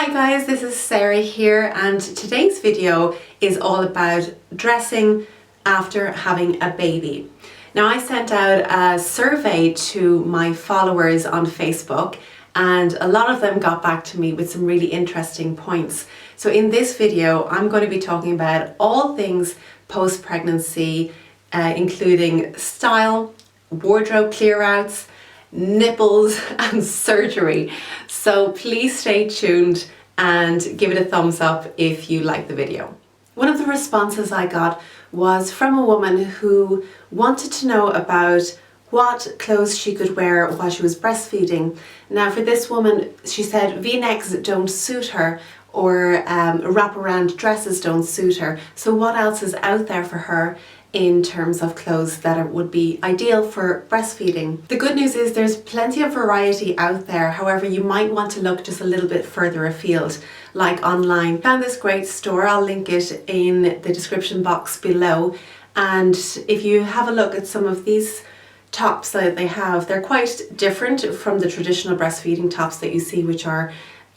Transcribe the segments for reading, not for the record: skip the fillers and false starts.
Hi guys, this is Sarah here, and today's video is all about dressing after having a baby. Now, I sent out a survey to my followers on Facebook and a lot of them got back to me with some really interesting points. So in this video, I'm going to be talking about all things post-pregnancy, including style, wardrobe clear-outs, nipples and surgery. So please stay tuned and give it a thumbs up if you like the video. One of the responses I got was from a woman who wanted to know about what clothes she could wear while she was breastfeeding. Now, for this woman, she said V-necks don't suit her, or wraparound dresses don't suit her. So what else is out there for her in terms of clothes that would be ideal for breastfeeding? The good news is there's plenty of variety out there. However, you might want to look just a little bit further afield, like online. Found this great store, I'll link it in the description box below. And if you have a look at some of these tops that they have, they're quite different from the traditional breastfeeding tops that you see, which are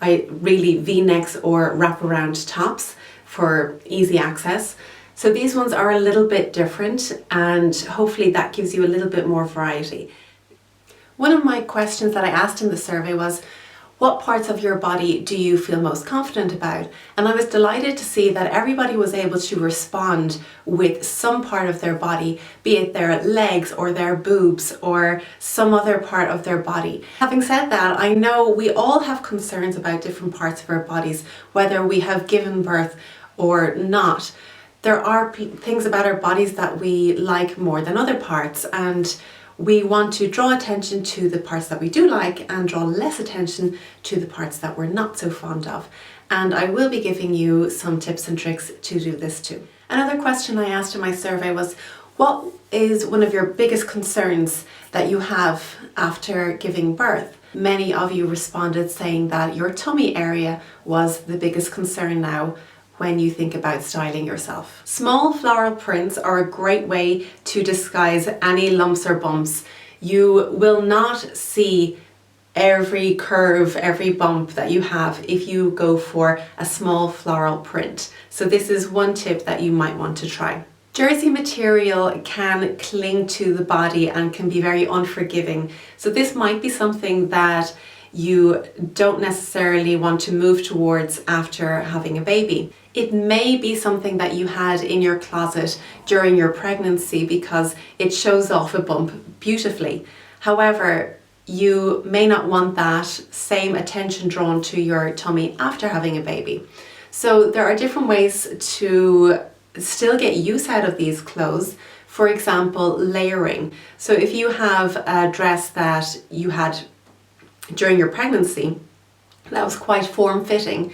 really V-necks or wraparound tops for easy access. So these ones are a little bit different, and hopefully that gives you a little bit more variety. One of my questions that I asked in the survey was, what parts of your body do you feel most confident about? And I was delighted to see that everybody was able to respond with some part of their body, be it their legs or their boobs or some other part of their body. Having said that, I know we all have concerns about different parts of our bodies, whether we have given birth or not. There are things about our bodies that we like more than other parts, and we want to draw attention to the parts that we do like and draw less attention to the parts that we're not so fond of. And I will be giving you some tips and tricks to do this too. Another question I asked in my survey was, what is one of your biggest concerns that you have after giving birth? Many of you responded saying that your tummy area was the biggest concern now when you think about styling yourself. Small floral prints are a great way to disguise any lumps or bumps. You will not see every curve, every bump that you have if you go for a small floral print. So this is one tip that you might want to try. Jersey material can cling to the body and can be very unforgiving. So this might be something that you don't necessarily want to move towards after having a baby. It may be something that you had in your closet during your pregnancy because it shows off a bump beautifully. However, you may not want that same attention drawn to your tummy after having a baby. So there are different ways to still get use out of these clothes. For example, layering. So if you have a dress that you had during your pregnancy that was quite form-fitting,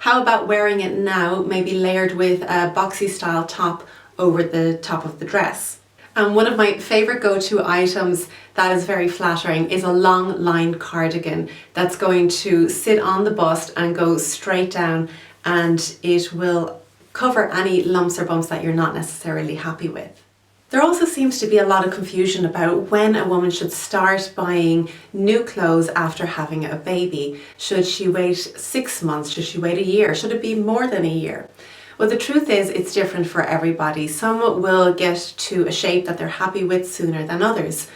how about wearing it now, maybe layered with a boxy style top over the top of the dress? And one of my favorite go-to items that is very flattering is a long line cardigan that's going to sit on the bust and go straight down, and it will cover any lumps or bumps that you're not necessarily happy with. There also seems to be a lot of confusion about when a woman should start buying new clothes after having a baby. Should she wait 6 months? Should she wait a year? Should it be more than a year? Well, the truth is it's different for everybody. Some will get to a shape that they're happy with sooner than others.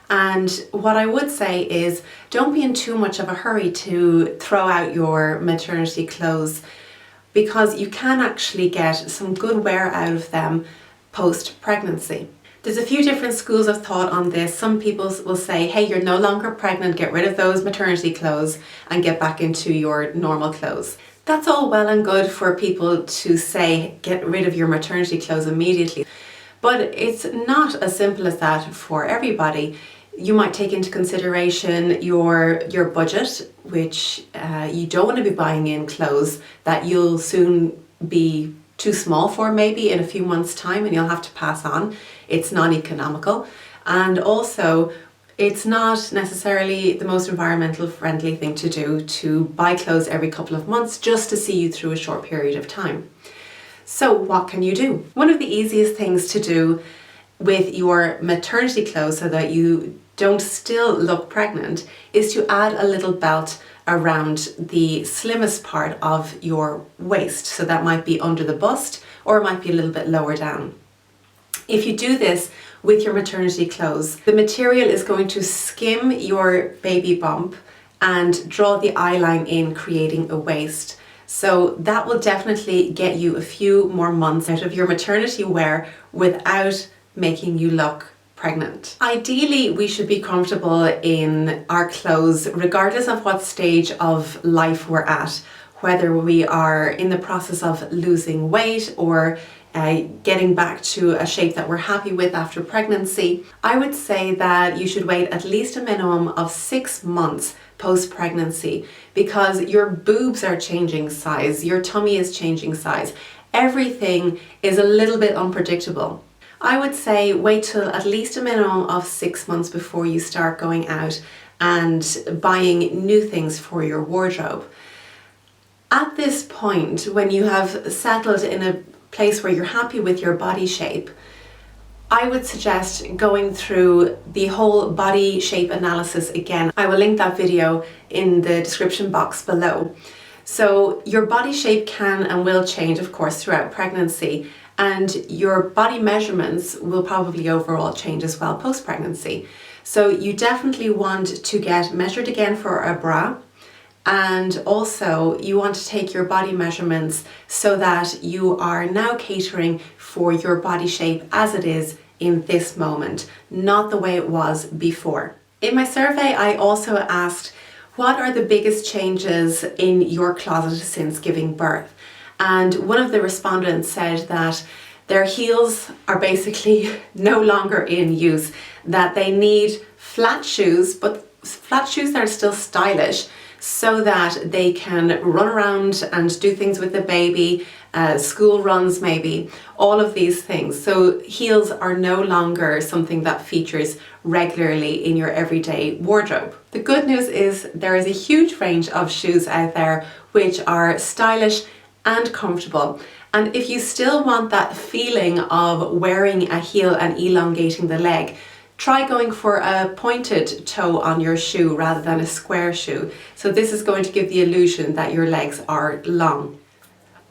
And what I would say is don't be in too much of a hurry to throw out your maternity clothes, because you can actually get some good wear out of them post-pregnancy. There's a few different schools of thought on this. Some people will say, hey, you're no longer pregnant, get rid of those maternity clothes and get back into your normal clothes. That's all well and good for people to say, get rid of your maternity clothes immediately. But it's not as simple as that for everybody. You might take into consideration your budget, which you don't want to be buying in clothes that you'll soon be too small for, maybe in a few months' time, and you'll have to pass on. It's not economical, and also it's not necessarily the most environmental friendly thing to do to buy clothes every couple of months just to see you through a short period of time. So what can you do? One of the easiest things to do with your maternity clothes so that you don't still look pregnant is to add a little belt around the slimmest part of your waist. So that might be under the bust or it might be a little bit lower down. If you do this with your maternity clothes, the material is going to skim your baby bump and draw the eyeline in, creating a waist. So that will definitely get you a few more months out of your maternity wear without making you look pregnant. Ideally, we should be comfortable in our clothes regardless of what stage of life we're at, whether we are in the process of losing weight or getting back to a shape that we're happy with after pregnancy. I would say that you should wait at least a minimum of 6 months post-pregnancy, because your boobs are changing size, your tummy is changing size, everything is a little bit unpredictable. I would say wait till at least a minimum of 6 months before you start going out and buying new things for your wardrobe. At this point, when you have settled in a place where you're happy with your body shape, I would suggest going through the whole body shape analysis again. I will link that video in the description box below. So your body shape can and will change, of course, throughout pregnancy, and your body measurements will probably overall change as well post-pregnancy. So you definitely want to get measured again for a bra, and also you want to take your body measurements so that you are now catering for your body shape as it is in this moment, not the way it was before. In my survey, I also asked, what are the biggest changes in your closet since giving birth? And one of the respondents said that their heels are basically no longer in use, that they need flat shoes, but flat shoes that are still stylish, so that they can run around and do things with the baby, school runs maybe, all of these things. So heels are no longer something that features regularly in your everyday wardrobe. The good news is there is a huge range of shoes out there which are stylish and comfortable. And if you still want that feeling of wearing a heel and elongating the leg, try going for a pointed toe on your shoe rather than a square shoe. So this is going to give the illusion that your legs are long.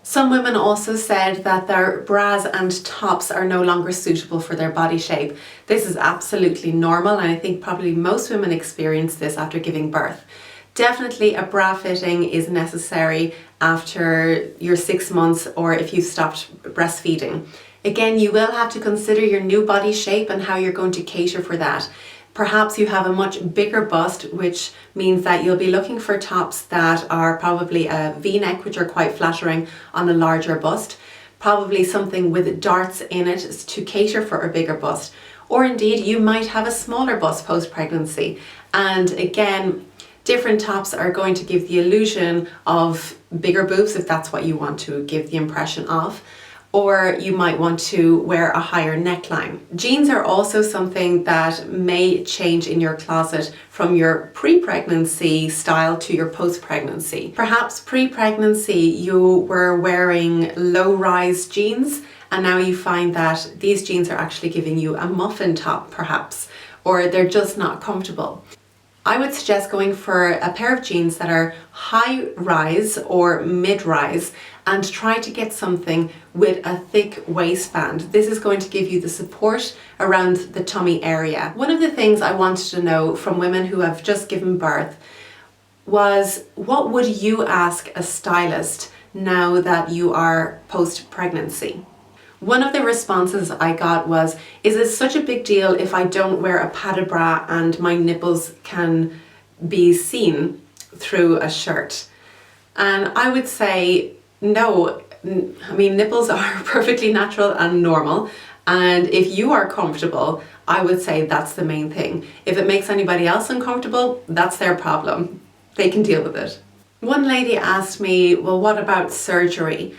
Some women also said that their bras and tops are no longer suitable for their body shape. This is absolutely normal, and I think probably most women experience this after giving birth. Definitely a bra fitting is necessary after your 6 months or if you've stopped breastfeeding. Again, you will have to consider your new body shape and how you're going to cater for that. Perhaps you have a much bigger bust, which means that you'll be looking for tops that are probably a V-neck, which are quite flattering on a larger bust. Probably something with darts in it to cater for a bigger bust. Or indeed, you might have a smaller bust post-pregnancy. And again, different tops are going to give the illusion of bigger boobs if that's what you want to give the impression of. Or you might want to wear a higher neckline. Jeans are also something that may change in your closet from your pre-pregnancy style to your post-pregnancy. Perhaps pre-pregnancy you were wearing low-rise jeans and now you find that these jeans are actually giving you a muffin top perhaps, or they're just not comfortable. I would suggest going for a pair of jeans that are high rise or mid rise and try to get something with a thick waistband. This is going to give you the support around the tummy area. One of the things I wanted to know from women who have just given birth was, what would you ask a stylist now that you are post-pregnancy? One of the responses I got was, is it such a big deal if I don't wear a padded bra and my nipples can be seen through a shirt? And I would say, no. I mean, nipples are perfectly natural and normal. And if you are comfortable, I would say that's the main thing. If it makes anybody else uncomfortable, that's their problem. They can deal with it. One lady asked me, well, what about surgery?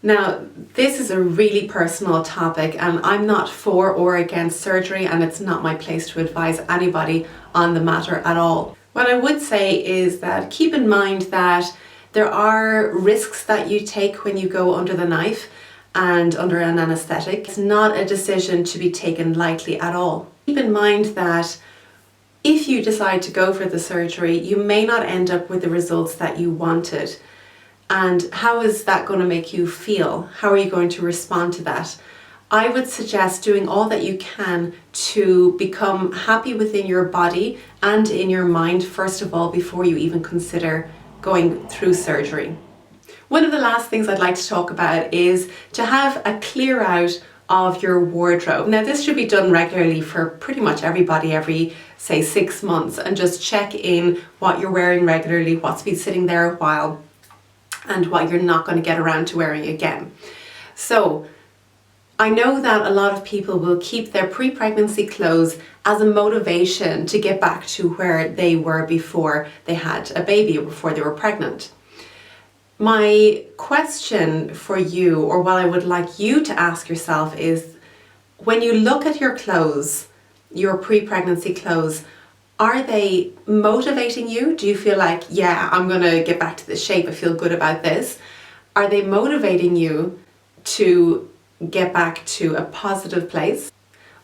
Now, this is a really personal topic and I'm not for or against surgery, and it's not my place to advise anybody on the matter at all. What I would say is that keep in mind that there are risks that you take when you go under the knife and under an anaesthetic. It's not a decision to be taken lightly at all. Keep in mind that if you decide to go for the surgery, you may not end up with the results that you wanted. And how is that going to make you feel? How are you going to respond to that? I would suggest doing all that you can to become happy within your body and in your mind, first of all, before you even consider going through surgery. One of the last things I'd like to talk about is to have a clear out of your wardrobe. Now, this should be done regularly for pretty much everybody every, say, 6 months, and just check in what you're wearing regularly, what's been sitting there a while, and what you're not going to get around to wearing again. So I know that a lot of people will keep their pre-pregnancy clothes as a motivation to get back to where they were before they had a baby or before they were pregnant. My question for you, or what I would like you to ask yourself, is when you look at your clothes, your pre-pregnancy clothes, are they motivating you? Do you feel like, yeah, I'm going to get back to this shape, I feel good about this? Are they motivating you to get back to a positive place?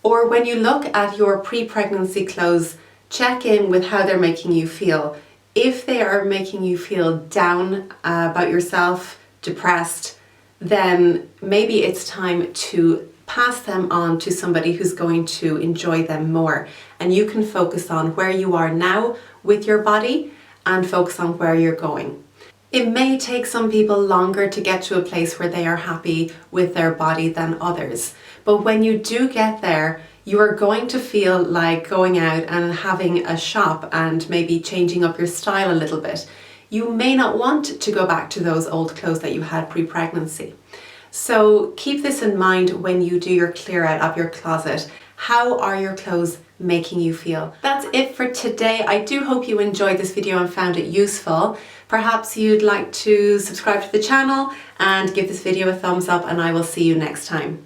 Or when you look at your pre-pregnancy clothes, check in with how they're making you feel. If they are making you feel down about yourself, depressed, then maybe it's time to pass them on to somebody who's going to enjoy them more. And you can focus on where you are now with your body and focus on where you're going. It may take some people longer to get to a place where they are happy with their body than others. But when you do get there, you are going to feel like going out and having a shop and maybe changing up your style a little bit. You may not want to go back to those old clothes that you had pre-pregnancy. So keep this in mind when you do your clear out of your closet. How are your clothes making you feel? That's it for today. I do hope you enjoyed this video and found it useful. Perhaps you'd like to subscribe to the channel and give this video a thumbs up, and I will see you next time.